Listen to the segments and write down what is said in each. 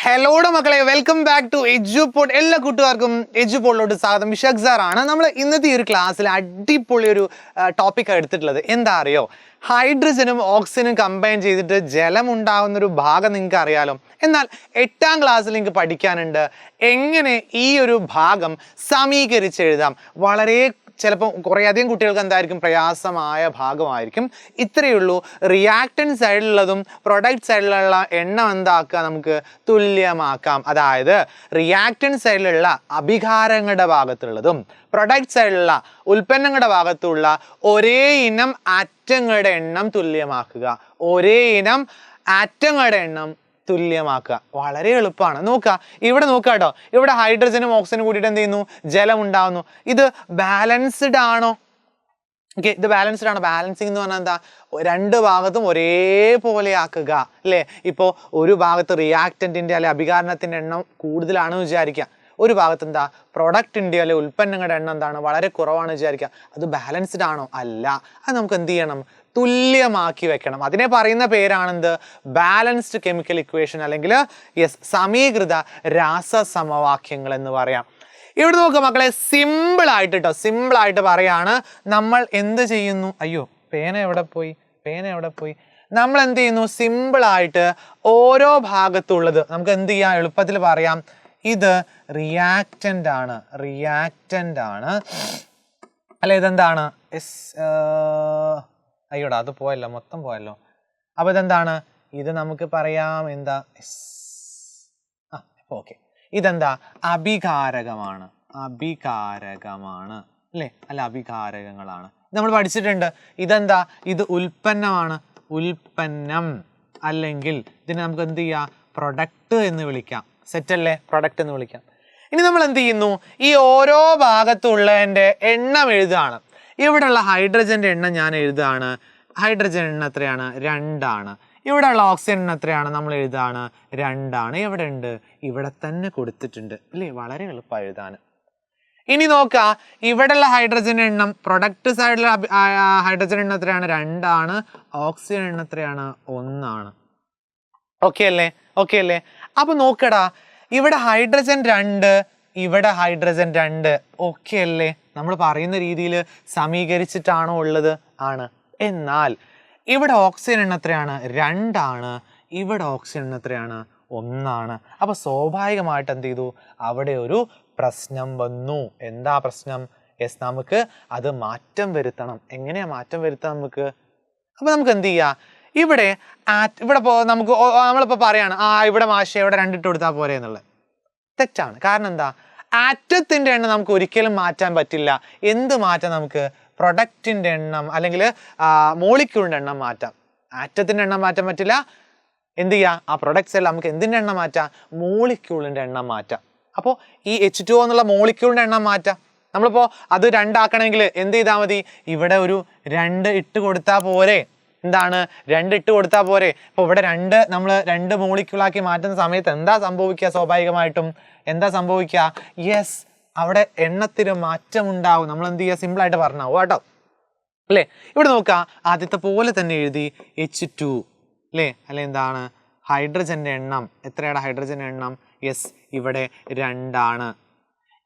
ഹലോടെ മക്കളെ, welcome back to എഡ്യൂപോഡ്. എല്ലാ കൂട്ടുകാർക്കും എഡ്യൂപോഡിലോട്ട് സ്വാഗതം. വിശാഖ് സാറാണ്. നമ്മൾ ഇന്നത്തെ ഈ ഒരു ക്ലാസ്സിൽ അടിപൊളി ഒരു ടോപ്പിക്കാണ് എടുത്തിട്ടുള്ളത്. എന്താ അറിയോ? ഹൈഡ്രജനും ഓക്സിജനും കമ്പൈൻ ചെയ്തിട്ട് ജലം ഉണ്ടാകുന്നൊരു ഭാഗം നിങ്ങൾക്ക് അറിയാലോ. എന്നാൽ 8ാം ക്ലാസ്സിൽ നിങ്ങൾക്ക് പഠിക്കാനുണ്ട് എങ്ങനെ ഈ ഒരു ഭാഗം സമീകരിച്ചെഴുതാം. വളരെ ചിലപ്പോൾ കുറേയധികം കുട്ടികൾക്ക് എന്തായിരിക്കും പ്രയാസമായ ഭാഗമായിരിക്കും. ഇത്രയേ ഉള്ളൂ. റിയാക്ടൻ സൈഡിലുള്ളതും പ്രൊഡക്റ്റ് സൈഡിലുള്ള എണ്ണം എന്താക്കുക, നമുക്ക് തുല്യമാക്കാം. അതായത് റിയാക്ടൻ സൈഡിലുള്ള അഭികാരങ്ങളുടെ ഭാഗത്തുള്ളതും പ്രൊഡക്റ്റ് സൈഡിലുള്ള ഉൽപ്പന്നങ്ങളുടെ ഭാഗത്തുള്ള ഒരേ ഇനം ആറ്റങ്ങളുടെ എണ്ണം തുല്യമാക്കുക. ഒരേ ഇനം ആറ്റങ്ങളുടെ എണ്ണം തുല്യമാക്കുക. വളരെ എളുപ്പമാണ്. നോക്കുക, ഇവിടെ നോക്കുക കേട്ടോ. ഇവിടെ ഹൈഡ്രജനും ഓക്സിജനും കൂടിയിട്ട് എന്ത് ചെയ്യുന്നു? ജലം ഉണ്ടാവുന്നു. ഇത് ബാലൻസ്ഡ് ആണോ? ഓക്കെ, ഇത് ബാലൻസ്ഡ് ആണോ? ബാലൻസിങ് എന്ന് പറഞ്ഞാൽ എന്താ? രണ്ട് ഭാഗത്തും ഒരേപോലെ ആക്കുക അല്ലേ? ഇപ്പോൾ ഒരു ഭാഗത്ത് റിയാക്റ്റൻറ്റിൻ്റെ അല്ലെ അഭികാരണത്തിൻ്റെ എണ്ണം കൂടുതലാണെന്ന് വിചാരിക്കുക. ഒരു ഭാഗത്ത് എന്താ പ്രൊഡക്റ്റിൻ്റെ അല്ലെ ഉൽപ്പന്നങ്ങളുടെ എണ്ണം എന്താണ്? വളരെ കുറവാണ് വിചാരിക്കുക. അത് ബാലൻസ്ഡ് ആണോ? അല്ല. അത് നമുക്ക് എന്ത് ചെയ്യണം? തുല്യമാക്കി വെക്കണം. അതിനെ പറയുന്ന പേരാണെന്ത്? ബാലൻസ്ഡ് കെമിക്കൽ ഇക്വേഷൻ അല്ലെങ്കിൽ സമീകൃത രാസസമവാക്യങ്ങൾ എന്ന് പറയാം. ഇവിടെ നോക്കുക മക്കളെ, സിമ്പിളായിട്ട് കേട്ടോ, സിമ്പിളായിട്ട് പറയാണ്. നമ്മൾ എന്ത് ചെയ്യുന്നു? അയ്യോ, പേന എവിടെ പോയി? നമ്മൾ എന്ത് ചെയ്യുന്നു? സിമ്പിളായിട്ട് ഓരോ ഭാഗത്തുള്ളത് നമുക്ക് എന്ത് ചെയ്യാം? എളുപ്പത്തിൽ പറയാം. ഇത് റിയാക്റ്റൻ്റ് ആണ് അല്ല, ഇതെന്താണ്? അയ്യോടാ, അത് പോയല്ലോ, മൊത്തം പോയല്ലോ. അപ്പോൾ ഇതെന്താണ്? ഇത് നമുക്ക് പറയാം എന്താ? ഓക്കെ, ഇതെന്താ? അഭികാരകമാണ് അല്ലേ? അല്ല, അഭികാരകങ്ങളാണ്. നമ്മൾ പഠിച്ചിട്ടുണ്ട്. ഇതെന്താ? ഇത് ഉൽപ്പന്നം അല്ലെങ്കിൽ ഇതിനെ നമുക്ക് എന്ത് ചെയ്യാം? പ്രൊഡക്റ്റ് എന്ന് വിളിക്കാം. സെറ്റല്ലേ? പ്രൊഡക്റ്റ് എന്ന് വിളിക്കാം. ഇനി നമ്മൾ എന്ത് ചെയ്യുന്നു? ഈ ഓരോ ഭാഗത്തുള്ളതിൻ്റെ എണ്ണം എഴുതുകയാണ്. ഇവിടെയുള്ള ഹൈഡ്രജൻ്റെ എണ്ണം ഞാൻ എഴുതുകയാണ്. ഹൈഡ്രജൻ എണ്ണം എത്രയാണ്? 2 ആണ്. ഇവിടെയുള്ള ഓക്സിജൻ എണ്ണം എത്രയാണ്? നമ്മൾ എഴുതുകയാണ് 2 ആണ്. എവിടെ ഉണ്ട്? ഇവിടെ തന്നെ കൊടുത്തിട്ടുണ്ട് അല്ലേ? വളരെ എളുപ്പമാണ് എഴുതാൻ. ഇനി നോക്കുക, ഇവിടെയുള്ള ഹൈഡ്രജൻ എണ്ണം, പ്രൊഡക്റ്റ് സൈഡിലെ ഹൈഡ്രജൻ എണ്ണം എത്രയാണ്? 2 ആണ്. ഓക്സിജൻ എണ്ണം എത്രയാണ്? 1 ആണ്. ഓക്കെ അല്ലേ? അപ്പൊ നോക്കടാ, ഇവിടെ ഹൈഡ്രജൻ 2, ഇവിടെ ഹൈഡ്രജൻ 2. ഓക്കെ അല്ലേ? നമ്മൾ പറയുന്ന രീതിയിൽ സമീകരിച്ചിട്ടാണോ ഉള്ളത്? ആണ്. എന്നാൽ ഇവിടെ ഓക്സിജൻ എണ്ണം എത്രയാണ്? 2 ആണ്. ഇവിടെ ഓക്സിജൻ എണ്ണം എത്രയാണ്? 1 ആണ്. അപ്പോൾ സ്വാഭാവികമായിട്ട് എന്ത് ചെയ്തു? അവിടെ ഒരു പ്രശ്നം വന്നു. എന്താ പ്രശ്നം? നമുക്ക് അത് മാറ്റം വരുത്തണം. എങ്ങനെയാ മാറ്റം വരുത്താം നമുക്ക്? അപ്പോൾ നമുക്ക് എന്ത് ചെയ്യാം? ഇവിടെ നമ്മളിപ്പോൾ പറയാണ് ഇവിടെ ഇവിടെ 2 ഇട്ട് കൊടുത്താൽ പോരെ എന്നുള്ളത്. തെറ്റാണ്. കാരണം എന്താ? ആറ്റത്തിൻ്റെ എണ്ണം നമുക്ക് ഒരിക്കലും മാറ്റാൻ പറ്റില്ല. എന്ത് മാറ്റാം നമുക്ക്? പ്രൊഡക്റ്റിൻ്റെ എണ്ണം അല്ലെങ്കിൽ മോളിക്യൂളിൻ്റെ എണ്ണം മാറ്റാം. ആറ്റത്തിൻ്റെ എണ്ണം മാറ്റാൻ പറ്റില്ല. എന്ത് ചെയ്യാം? ആ പ്രൊഡക്ട്സിൽ നമുക്ക് എന്തിൻ്റെ എണ്ണം മാറ്റാം? മോളിക്യൂളിൻ്റെ എണ്ണം മാറ്റാം. അപ്പോൾ ഈ H2O എന്നുള്ള മോളിക്യൂളിൻ്റെ എണ്ണം മാറ്റാം. നമ്മളിപ്പോൾ അത് 2 ആക്കണമെങ്കിൽ എന്ത് ചെയ്താൽ മതി? ഇവിടെ ഒരു 2 ഇട്ട് കൊടുത്താൽ പോരെ? എന്താണ്? 2 ഇട്ട് കൊടുത്താൽ പോരെ? അപ്പോൾ ഇവിടെ നമ്മൾ 2 മോളിക്യൂളാക്കി മാറ്റുന്ന സമയത്ത് എന്താ സംഭവിക്കുക? സ്വാഭാവികമായിട്ടും എന്താ സംഭവിക്കുക? അവിടെ എണ്ണത്തിന് മാറ്റം ഉണ്ടാവും. നമ്മൾ എന്ത് ചെയ്യുക? സിമ്പിളായിട്ട് പറഞ്ഞാവും കേട്ടോ അല്ലേ? ഇവിടെ നോക്കുക, ആദ്യത്തെ പോലെ തന്നെ എഴുതി H2 അല്ലേ? അല്ലെ എന്താണ്? ഹൈഡ്രജൻ്റെ എണ്ണം എത്രയാണ്? ഹൈഡ്രജൻ എണ്ണം ഇവിടെ 2 ആണ്.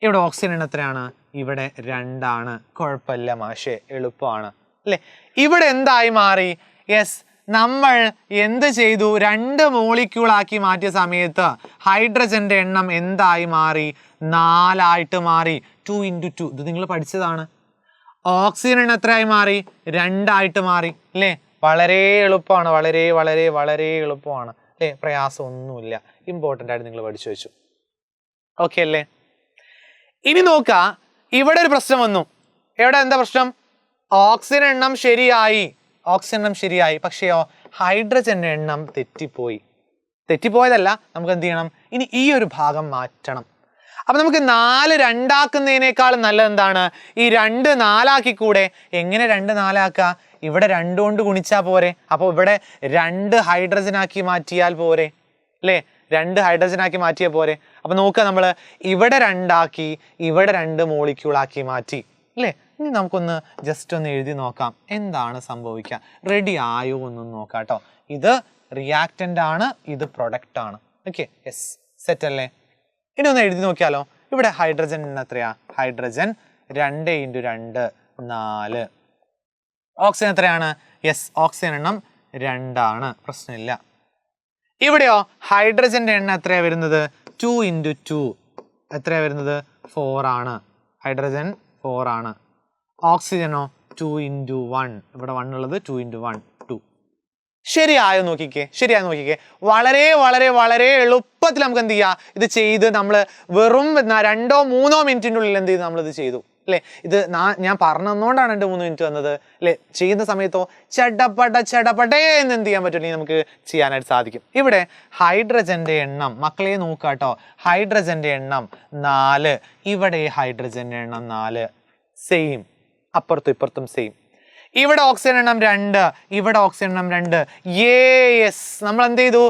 ഇവിടെ ഓക്സിജൻ എണ്ണം എത്രയാണ്? ഇവിടെ 2 ആണ്. കുഴപ്പമില്ല മാഷേ, എളുപ്പമാണ് അല്ലേ? ഇവിടെ എന്തായി മാറി? നമ്മൾ എന്ത് ചെയ്തു? 2 മോളിക്യൂളാക്കി മാറ്റിയ സമയത്ത് ഹൈഡ്രജൻ്റെ എണ്ണം എന്തായി മാറി? 4 ആയിട്ട് മാറി. 2 × 2 ഇത് നിങ്ങൾ പഠിച്ചതാണ്. ഓക്സിജൻ എണ്ണം എത്രയായി മാറി? 2 ആയിട്ട് മാറി അല്ലേ? വളരെ എളുപ്പമാണ്. വളരെ വളരെ വളരെ എളുപ്പമാണ് അല്ലേ? പ്രയാസമൊന്നുമില്ല. ഇമ്പോർട്ടൻ്റ് ആയിട്ട് നിങ്ങൾ പഠിച്ചു വെച്ചു. ഓക്കെ അല്ലേ? ഇനി നോക്കുക, ഇവിടെ ഒരു പ്രശ്നം വന്നു. എന്താ പ്രശ്നം? ഓക്സിജൻ എണ്ണം ശരിയായി. പക്ഷേയോ ഹൈഡ്രജൻ്റെ എണ്ണം തെറ്റിപ്പോയതല്ല. നമുക്ക് എന്ത് ചെയ്യണം? ഇനി ഈ ഒരു ഭാഗം മാറ്റണം. അപ്പം നമുക്ക് 4 2 ആക്കുന്നതിനേക്കാളും നല്ലത് എന്താണ്? ഈ 2 4 ആക്കിക്കൂടെ? എങ്ങനെ 2 4 ആക്കുക? ഇവിടെ 2 കൊണ്ട് ഗുണിച്ചാൽ പോരെ? അപ്പോൾ ഇവിടെ 2 ഹൈഡ്രജനാക്കി മാറ്റിയാൽ പോരെ അല്ലേ? 2 ഹൈഡ്രജനാക്കി മാറ്റിയാൽ പോരെ? അപ്പം നോക്കുക, നമ്മൾ ഇവിടെ 2 ആക്കി, ഇവിടെ 2 മോളിക്യൂളാക്കി മാറ്റി അല്ലേ? ഇനി നമുക്കൊന്ന് ജസ്റ്റ് ഒന്ന് എഴുതി നോക്കാം എന്താണ് സംഭവിക്കുക. റെഡി ആയോ എന്നൊന്ന് നോക്കാം കേട്ടോ. ഇത് റിയാക്റ്റൻ്റ് ആണ്, ഇത് പ്രൊഡക്റ്റ് ആണ്. ഓക്കെ, സെറ്റ് അല്ലേ? ഇനി ഒന്ന് എഴുതി നോക്കിയാലോ. ഇവിടെ ഹൈഡ്രജൻ എണ്ണം എത്രയാ? ഹൈഡ്രജൻ 2 × 2 4. ഓക്സിജൻ എത്രയാണ്? യെസ്, ഓക്സിജൻ എണ്ണം 2 ആണ്, പ്രശ്നമില്ല. ഇവിടെയോ ഹൈഡ്രജന്റെ എണ്ണം എത്രയാ വരുന്നത്? 2 × 2 എത്രയാ വരുന്നത്? 4 ആണ്. ഹൈഡ്രജൻ 4 ആണ്. ഓക്സിജനോ 2 × 1. ഇവിടെ 1 ഉള്ളത് 2 × 1 2. ശരിയായോ നോക്കിക്കേ, ശരിയായോ നോക്കിക്കേ. വളരെ വളരെ വളരെ എളുപ്പത്തിൽ നമുക്ക് എന്ത് ചെയ്യാം, ഇത് ചെയ്ത് നമ്മൾ വെറും 2-3 മിനിറ്റിനുള്ളിൽ എന്ത് ചെയ്ത് നമ്മളിത് ചെയ്തു അല്ലേ? ഇത് ഞാൻ പറഞ്ഞതുകൊണ്ടാണ് 2-3 മിനിറ്റ് വന്നത് അല്ലേ? ചെയ്യുന്ന സമയത്തോ ചടപടേ എന്ന് എന്ത് ചെയ്യാൻ പറ്റില്ലെങ്കിൽ നമുക്ക് ചെയ്യാനായിട്ട് സാധിക്കും. ഇവിടെ ഹൈഡ്രജന്റെ എണ്ണം മക്കളെ നോക്കാട്ടോ. ഹൈഡ്രജന്റെ എണ്ണം 4. ഇവിടെ ഹൈഡ്രജന്റെ എണ്ണം 4. സെയിം, അപ്പുറത്തും ഇപ്പുറത്തും സെയിം. ഇവിടെ ഓക്സിജൻ എണ്ണം 2, ഇവിടെ ഓക്സിജൻ എണ്ണം 2. യെസ്, നമ്മൾ എന്ത് ചെയ്തു?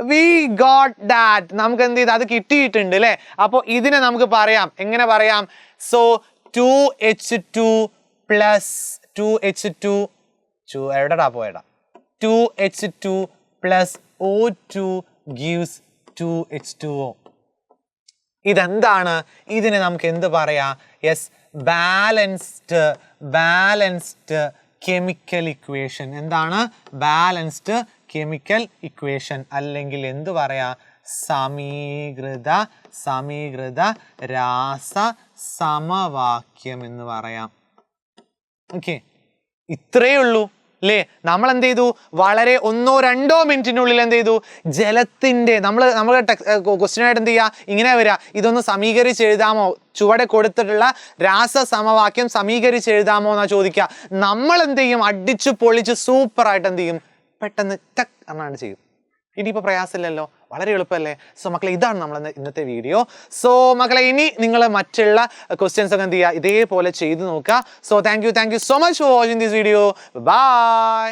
We got that. നമുക്ക് എന്ത് ചെയ്തു? അത് കിട്ടിയിട്ടുണ്ട് അല്ലേ? അപ്പോൾ ഇതിനെ നമുക്ക് പറയാം, എങ്ങനെ പറയാം? സോ 2H2 പ്ലസ് 2H2 എവിടെടാ പോയടാ? 2H2 plus O2 gives 2H2O. ഇതെന്താണ്? ഇതിനെ നമുക്ക് എന്ത് പറയാം? Yes, balanced chemical equation. എന്താണ്? ബാലൻസ്ഡ് കെമിക്കൽ ഇക്വേഷൻ, അല്ലെങ്കിൽ എന്ത് പറയാ? സമീകൃത രാസ സമവാക്യം എന്ന് പറയാം. ഓക്കെ, ഇത്രയേ ഉള്ളൂ അല്ലേ? നമ്മൾ എന്ത് ചെയ്തു? വളരെ 1-2 മിനിറ്റിനുള്ളിൽ എന്ത് ചെയ്തു? ജലത്തിന്റെ നമ്മൾ ക്വസ്റ്റ്യനായിട്ട് എന്ത് ചെയ്യുക? ഇങ്ങനെ വരിക, ഇതൊന്ന് സമീകരിച്ച് എഴുതാമോ? ചുവടെ കൊടുത്തിട്ടുള്ള രാസസമവാക്യം സമീകരിച്ച് എഴുതാമോ എന്നാ ചോദിക്കുക. നമ്മൾ എന്ത് ചെയ്യും? അടിച്ചു പൊളിച്ച് സൂപ്പറായിട്ട് എന്ത് ചെയ്യും? പെട്ടെന്ന് ടക്ക് എന്നാണ് ചെയ്യും. ഇനിയിപ്പോൾ പ്രയാസമില്ലല്ലോ, വളരെ എളുപ്പമല്ലേ? സോ മക്കളെ, ഇതാണ് നമ്മൾ ഇന്നത്തെ വീഡിയോ. സോ മക്കളെ, ഇനി നിങ്ങൾ മറ്റുള്ള ക്വസ്റ്റ്യൻസ് ഒക്കെ എന്ത് ചെയ്യുക? ഇതേപോലെ ചെയ്ത് നോക്കുക. So thank you so much for watching this video. By.